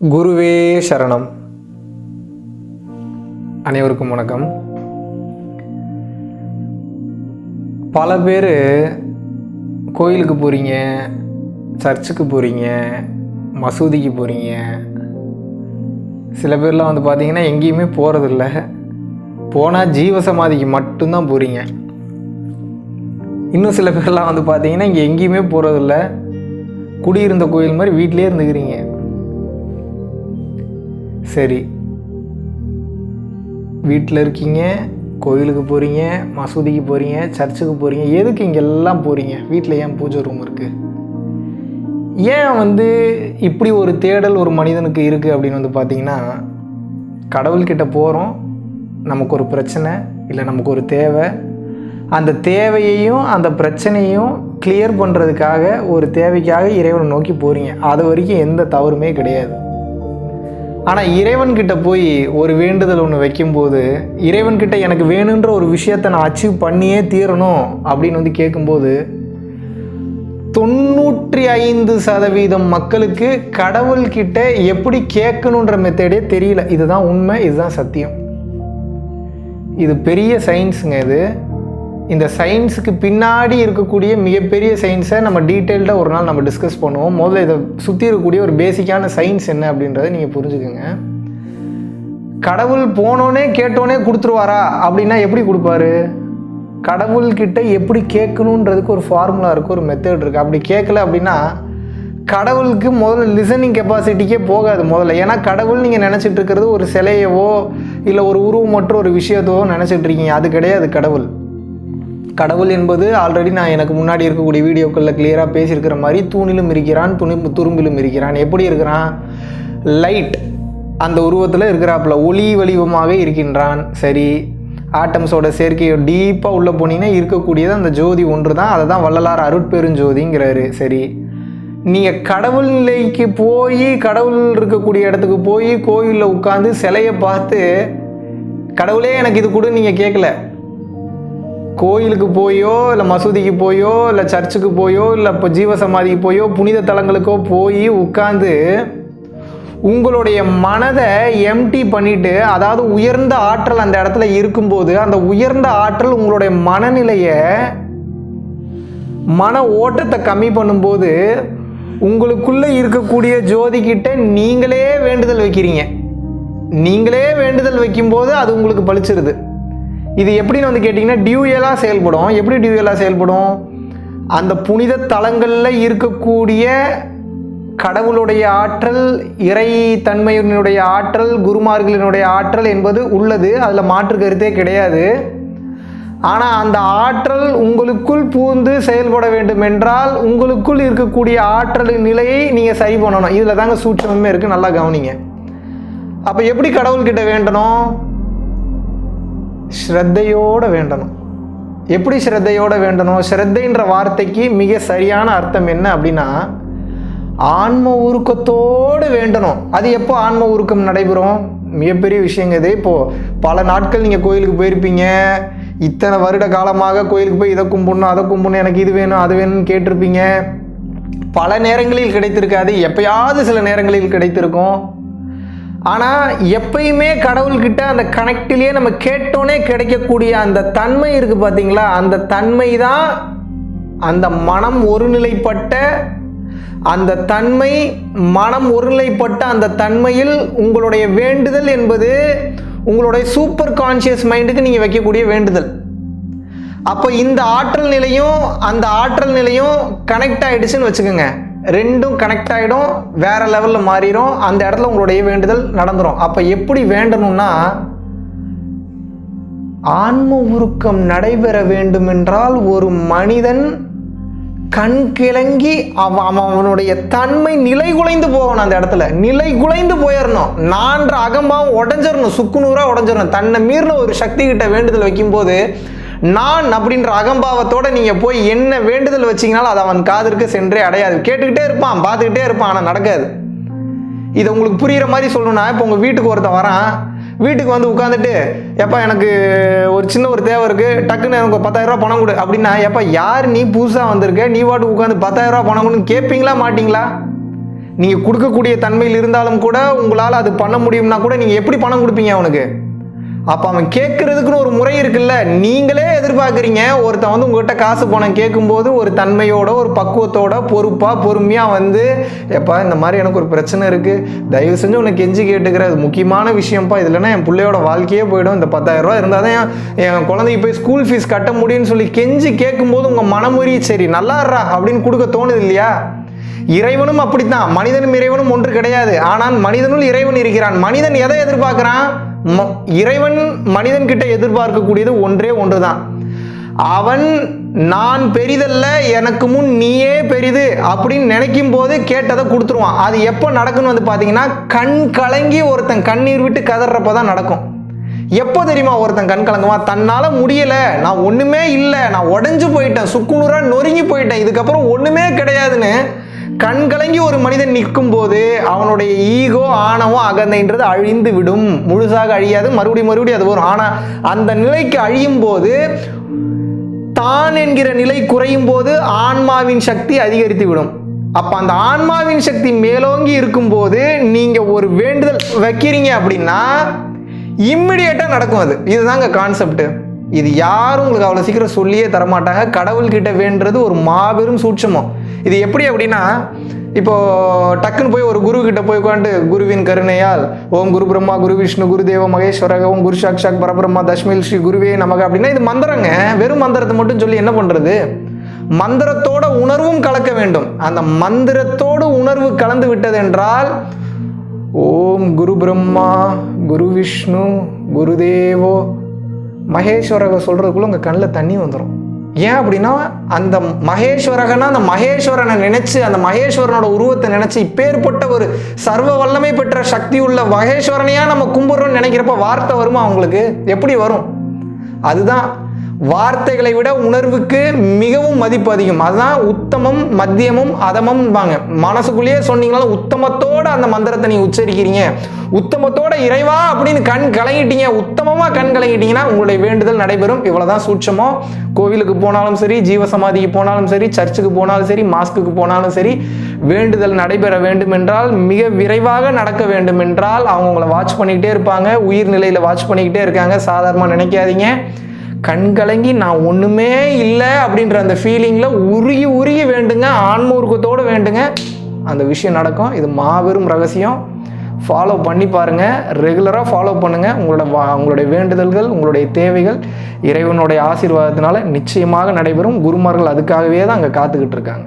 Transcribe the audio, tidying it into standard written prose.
குருவே சரணம். அனைவருக்கும் வணக்கம். பல பேர் கோயிலுக்கு போகிறீங்க, சர்ச்சுக்கு போகிறீங்க, மசூதிக்கு போகிறீங்க. சில பேர்லாம் பார்த்தீங்கன்னா எங்கேயுமே போகிறதில்ல, போனால் ஜீவசமாதிக்கு மட்டும்தான் போகிறீங்க. இன்னும் சில பேர்லாம் பார்த்தீங்கன்னா இங்கே எங்கேயுமே போகிறதில்ல, குடியிருந்த கோயில் மாதிரி வீட்டிலே இருந்துக்கிறீங்க. சரி, வீட்டில் இருக்கீங்க, கோயிலுக்கு போகிறீங்க, மசூதிக்கு போகிறீங்க, சர்ச்சுக்கு போகிறீங்க, எதுக்கு இங்கெல்லாம் போகிறீங்க? வீட்டில் ஏன் பூஜை ரூம் இருக்குது? ஏன் இப்படி ஒரு தேடல் ஒரு மனிதனுக்கு இருக்குது அப்படின்னு பார்த்தீங்கன்னா, கடவுள்கிட்ட போகிறோம், நமக்கு ஒரு பிரச்சனை இல்லை நமக்கு ஒரு தேவை, அந்த தேவையையும் அந்த பிரச்சனையும் கிளியர் பண்ணுறதுக்காக ஒரு தேவைக்காக இறைவனை நோக்கி போகிறீங்க. அது வரைக்கும் எந்த தவறுமே கிடையாது. ஆனால் இறைவன்கிட்ட போய் ஒரு வேண்டுதல் ஒன்று வைக்கும்போது, இறைவன்கிட்ட எனக்கு வேணுன்ற ஒரு விஷயத்தை நான் அச்சீவ் பண்ணியே தீரணும் அப்படின்னு கேட்கும்போது 95% மக்களுக்கு கடவுள்கிட்ட எப்படி கேட்கணுன்ற மெத்தடே தெரியல. இதுதான் உண்மை, இதுதான் சத்தியம். இது பெரிய சயின்ஸுங்க. இந்த சயின்ஸுக்கு பின்னாடி இருக்கக்கூடிய மிகப்பெரிய சயின்ஸை நம்ம டீட்டெயில்டாக ஒரு நாள் நம்ம டிஸ்கஸ் பண்ணுவோம். முதல்ல இதை சுற்றி இருக்கக்கூடிய ஒரு பேசிக்கான சயின்ஸ் என்ன அப்படின்றத நீங்கள் புரிஞ்சுக்கோங்க. கடவுள் போனோன்னே கேட்டோன்னே கொடுத்துருவாரா அப்படின்னா எப்படி கொடுப்பாரு? கடவுள்கிட்ட எப்படி கேட்கணுன்றதுக்கு ஒரு ஃபார்முலா இருக்குது, ஒரு மெத்தட் இருக்குது. அப்படி கேட்கல அப்படின்னா கடவுளுக்கு முதல்ல லிசனிங் கெப்பாசிட்டிக்கே போகாது முதல்ல. ஏன்னா கடவுள் நீங்கள் நினச்சிட்டு இருக்கிறது ஒரு சிலையவோ இல்லை ஒரு உருவமற்ற ஒரு விஷயத்தவோ நினச்சிட்டு இருக்கீங்க. அது கிடையாது கடவுள். கடவுள் என்பது ஆல்ரெடி நான் எனக்கு முன்னாடி இருக்கக்கூடிய வீடியோக்களில் கிளியராக பேசியிருக்கிற மாதிரி தூணிலும் இருக்கிறான், துரும்பிலும் இருக்கிறான். எப்படி இருக்கிறான்? லைட் அந்த உருவத்தில் இருக்கிறாப்புல ஒளி வடிவமாக இருக்கின்றான். சரி, ஆட்டம்ஸோட சேர்க்கையை டீப்பாக உள்ளே போனீங்கன்னா இருக்கக்கூடியது அந்த ஜோதி ஒன்று தான். அதை தான் வள்ளலார் அருட்பெருஞ்சோதிங்கிறாரு. சரி, நீங்கள் கடவுள் நிலைக்கு போய் கடவுள் இருக்கக்கூடிய இடத்துக்கு போய் கோயிலில் உட்காந்து சிலையை பார்த்து கடவுளே எனக்கு இது கூட நீங்கள் கேட்கல. கோயிலுக்கு போயோ இல்லை மசூதிக்கு போயோ இல்லை சர்ச்சுக்கு போயோ இல்லை இப்போ ஜீவசமாதிக்கு போயோ புனித தலங்களுக்கோ போய் உட்காந்து உங்களுடைய மனதை எம்டி பண்ணிட்டு, அதாவது உயர்ந்த ஆற்றல் அந்த இடத்துல இருக்கும்போது அந்த உயர்ந்த ஆற்றல் உங்களுடைய மனநிலையை மன ஓட்டத்தை கம்மி பண்ணும்போது உங்களுக்குள்ளே இருக்கக்கூடிய ஜோதிக்கிட்ட நீங்களே வேண்டுதல் வைக்கிறீங்க. நீங்களே வேண்டுதல் வைக்கும்போது அது உங்களுக்கு பளிச்சிருது. இது எப்படின்னு கேட்டிங்கன்னா டியூயலாக செயல்படும். எப்படி டியூயலாக செயல்படும்? அந்த புனித தலங்களில் இருக்கக்கூடிய கடவுளுடைய ஆற்றல், இறை தன்மையினுடைய ஆற்றல், குருமார்களினுடைய ஆற்றல் என்பது உள்ளது, அதில் மாற்று கருத்தே கிடையாது. ஆனால் அந்த ஆற்றல் உங்களுக்குள் பூந்து செயல்பட வேண்டும் என்றால் உங்களுக்குள் இருக்கக்கூடிய ஆற்றலின் நிலையை நீங்கள் சரி பண்ணணும். இதில் தாங்க சூட்சமே இருக்குது, நல்லா கவனிங்க. அப்போ எப்படி கடவுள்கிட்ட வேண்டணும்? ஸ்ரத்தையோடு வேண்டணும். எப்படி ஸ்ரத்தையோடு வேண்டணும்? ஸ்ரத்தைன்ற வார்த்தைக்கு மிக சரியான அர்த்தம் என்ன அப்படின்னா ஆன்ம உருக்கத்தோடு வேண்டணும். அது எப்போ ஆன்ம உருக்கம் நடைபெறும்? மிகப்பெரிய விஷயங்க இது. இப்போது பல நாட்கள் நீங்கள் கோயிலுக்கு போயிருப்பீங்க, இத்தனை வருட காலமாக கோயிலுக்கு போய் இதை கும்பிடணும் அதை கும்பிடணும், எனக்கு இது வேணும் அது வேணும்னு கேட்டிருப்பீங்க. பல நேரங்களில் கிடைத்திருக்காது, எப்பயாவது சில நேரங்களில் கிடைத்திருக்கும். ஆனால் எப்பயுமே கடவுள்கிட்ட அந்த கனெக்டிலேயே நம்ம கேட்டோன்னே கிடைக்கக்கூடிய அந்த தன்மை இருக்குது பார்த்தீங்களா? அந்த தன்மை தான் அந்த மனம் ஒருநிலைப்பட்ட அந்த தன்மை. மனம் ஒருநிலைப்பட்ட அந்த தன்மையில் உங்களுடைய வேண்டுதல் என்பது உங்களுடைய சூப்பர் கான்ஷியஸ் மைண்டுக்கு நீங்கள் வைக்கக்கூடிய வேண்டுதல். அப்போ இந்த ஆற்றல் நிலையும் அந்த ஆற்றல் நிலையும் கனெக்ட் ஆகிடுச்சுன்னு வச்சுக்கோங்க. ரெண்டும் கனெக்ட் ஆகிடும், வேற லெவலில் மாறிடும். அந்த இடத்துல உங்களுடைய வேண்டுதல் நடந்துடும். அப்போ எப்படி வேண்டணும்னா, ஆன்ம உருக்கம் நடைபெற வேண்டும் என்றால் ஒரு மனிதன் கண் கிளங்கி அவனுடைய தன்மை நிலை குலைந்து போகணும். அந்த இடத்துல நிலை குலைந்து போயிடணும். நான்ற அகம்பாவம் உடஞ்சிடணும், சுக்குநூறாக உடஞ்சிடணும். தன்னை மீறின ஒரு சக்தி கிட்ட வேண்டுதல் வைக்கும்போது நான் அப்படின்ற அகம்பாவத்தோடு நீங்கள் போய் என்ன வேண்டுதல் வச்சிங்கனாலும் அது அவன் காதிற்கு சென்றே அடையாது. கேட்டுக்கிட்டே இருப்பான், பார்த்துக்கிட்டே இருப்பான், ஆனால் நடக்காது. இதை உங்களுக்கு புரிகிற மாதிரி சொல்லணும்னா, இப்போ உங்கள் வீட்டுக்கு ஒருத்தன் வரான், வீட்டுக்கு உட்காந்துட்டு எப்போ எனக்கு ஒரு சின்ன ஒரு தேவை இருக்குது, டக்குன்னு எனக்கு 10,000 ரூபா பணம் கொடு அப்படின்னா, எப்போ யார் நீ புதுசாக வந்திருக்க, நீ வாட்டுக்கு உட்காந்து 10,000 ரூபா பணம் கொடுன்னு கேட்பீங்களா மாட்டிங்களா? நீங்கள் கொடுக்கக்கூடிய தன்மையில் இருந்தாலும் கூட உங்களால் அது பண்ண முடியும்னா கூட நீங்கள் எப்படி பணம் கொடுப்பீங்க அவனுக்கு? அப்போ அவன் கேட்கறதுக்குன்னு ஒரு முறை இருக்குல்ல. நீங்களே எதிர்பார்க்குறீங்க ஒருத்தன் வந்து உங்கள்கிட்ட காசு பணம் கேட்கும்போது ஒரு தன்மையோட ஒரு பக்குவத்தோட பொறுப்பாக பொறுமையாக வந்து, எப்பா இந்த மாதிரி எனக்கு ஒரு பிரச்சனை இருக்குது, தயவு செஞ்சு உனக்கு கெஞ்சி கேட்டுக்கிற, அது முக்கியமான விஷயம்ப்பா, இதுலன்னா என் பிள்ளையோட வாழ்க்கையே போயிடும், இந்த 10,000 ரூபா இருந்தால் தான் என் குழந்தைக்கு போய் ஸ்கூல் ஃபீஸ் கட்ட முடியும்னு சொல்லி கெஞ்சி கேட்கும்போது உங்கள் மனமுறி சரி நல்லாடுறா அப்படின்னு கொடுக்க தோணுது இல்லையா? இறைவனும் அப்படித்தான். மனிதனும் இறைவனும் ஒன்று கிடையாது. ஆனால் மனிதனுள் இறைவன் இருக்கிறான். மனிதன் எதை எதிர்பார்க்கிறான்? இறைவன் மனிதன் கிட்ட எதிர்பார்க்கக்கூடியது ஒன்றே ஒன்றுதான். அவன் நான் பெரிதல்ல, எனக்கு முன் நீயே பெரிது அப்படின்னு நினைக்கும் போது கேட்டதை கொடுத்துருவான். அது எப்போ நடக்குன்னு வந்து பார்த்தீங்கன்னா, கண் கலங்கி ஒருத்தன் கண்ணீர் விட்டு கதறப்பதான் நடக்கும். எப்போ தெரியுமா ஒருத்தன் கண் கலங்குவான்? தன்னால முடியல, நான் ஒண்ணுமே இல்லை, நான் உடஞ்சு போயிட்டேன், சுக்குநூறா நொறுங்கி போயிட்டேன், இதுக்கப்புறம் ஒண்ணுமே கிடையாதுன்னு கண் கலங்கி ஒரு மனிதன் நிற்கும் போது அவனுடைய ஈகோ ஆணவம் அகந்தைன்றது அழிந்து விடும். முழுசாக அழியாது, மறுபடியும் அது வரும். ஆனா அந்த நிலைக்கு அழியும் போது, தான் என்கிற நிலை குறையும் போது ஆன்மாவின் சக்தி அதிகரித்து விடும். அப்ப அந்த ஆன்மாவின் சக்தி மேலோங்கி இருக்கும் போது நீங்க ஒரு வேண்டுதல் வைக்கிறீங்க அப்படின்னா இம்மிடியேட்டா நடக்கும். அது இதுதாங்க கான்செப்ட். இது யாரும் உங்களுக்கு அவ்வளோ சீக்கிரம் சொல்லியே தரமாட்டாங்க. கடவுள்கிட்ட வேண்டுறது ஒரு மாபெரும் சூட்சமம். இது எப்படி அப்படின்னா, இப்போ டக்குன்னு போய் ஒரு குரு கிட்ட போய் உட்காந்து, குருவின் கருணையால் ஓம் குரு பிரம்மா குரு விஷ்ணு குரு தேவ மகேஸ்வரக ஓம் குரு சாக்ஷாத் பரபிரம்மா தஸ்மில் ஸ்ரீ குருவே நமக அப்படின்னா இது மந்திரங்க. வெறும் மந்திரத்தை மட்டும் சொல்லி என்ன பண்றது? மந்திரத்தோட உணர்வும் கலக்க வேண்டும். அந்த மந்திரத்தோடு உணர்வு கலந்து விட்டது என்றால் ஓம் குரு பிரம்மா குரு விஷ்ணு குருதேவோ மகேஸ்வரக சொல்றதுக்குள்ள உங்க கண்ணில் தண்ணி வந்துடும். ஏன் அப்படின்னா, அந்த மகேஸ்வரகனா அந்த மகேஸ்வரனை நினைச்சு, அந்த மகேஸ்வரனோட உருவத்தை நினைச்சு, இப்பேற்பட்ட ஒரு சர்வ வல்லமை பெற்ற சக்தி உள்ள மகேஸ்வரனையா நம்ம கும்பிடுறோம்னு நினைக்கிறப்ப வார்த்தை வருமா அவங்களுக்கு? எப்படி வரும்? அதுதான் வார்த்தைகளை விட உணர்வுக்கு மிகவும் மதிப்பு அதிகம். அதுதான் உத்தமம் மத்தியமும் அதமம் வாங்க. மனசுக்குள்ளேயே சொன்னீங்களா உத்தமத்தோட அந்த மந்திரத்தை நீங்க உச்சரிக்கிறீங்க, உத்தமத்தோட இறைவா அப்படின்னு கண் கலங்கிட்டீங்க, உத்தமமா கண் கலங்கிட்டீங்கன்னா உங்களுடைய வேண்டுதல் நடைபெறும். இவ்வளவுதான் சூட்சமோ. கோவிலுக்கு போனாலும் சரி, ஜீவசமாதிக்கு போனாலும் சரி, சர்ச்சுக்கு போனாலும் சரி, மாஸ்குக்கு போனாலும் சரி, வேண்டுதல் நடைபெற வேண்டும் என்றால், மிக விரைவாக நடக்க வேண்டும் என்றால் அவங்க உங்களை வாட்ச் பண்ணிக்கிட்டே இருப்பாங்க. உயிர் நிலையில வாட்ச் பண்ணிக்கிட்டே இருக்காங்க. சாதாரணமா நினைக்காதீங்க. கண்கலங்கி நான் ஒண்ணுமே இல்லை அப்படின்ற அந்த ஃபீலிங்ல உருகி உருகி வேண்டுங்க, ஆன்மூர்க்கத்தோடு வேண்டுங்க, அந்த விஷயம் நடக்கும். இது மாபெரும் ரகசியம். ஃபாலோ பண்ணி பாருங்க, ரெகுலராக ஃபாலோ பண்ணுங்க. உங்களுடைய வேண்டுதல்கள், உங்களுடைய தேவைகள் இறைவனுடைய ஆசீர்வாதத்தினால நிச்சயமாக நடைபெறும். குருமார்கள் அதுக்காகவே தான் அங்கே காத்துக்கிட்டு இருக்காங்க.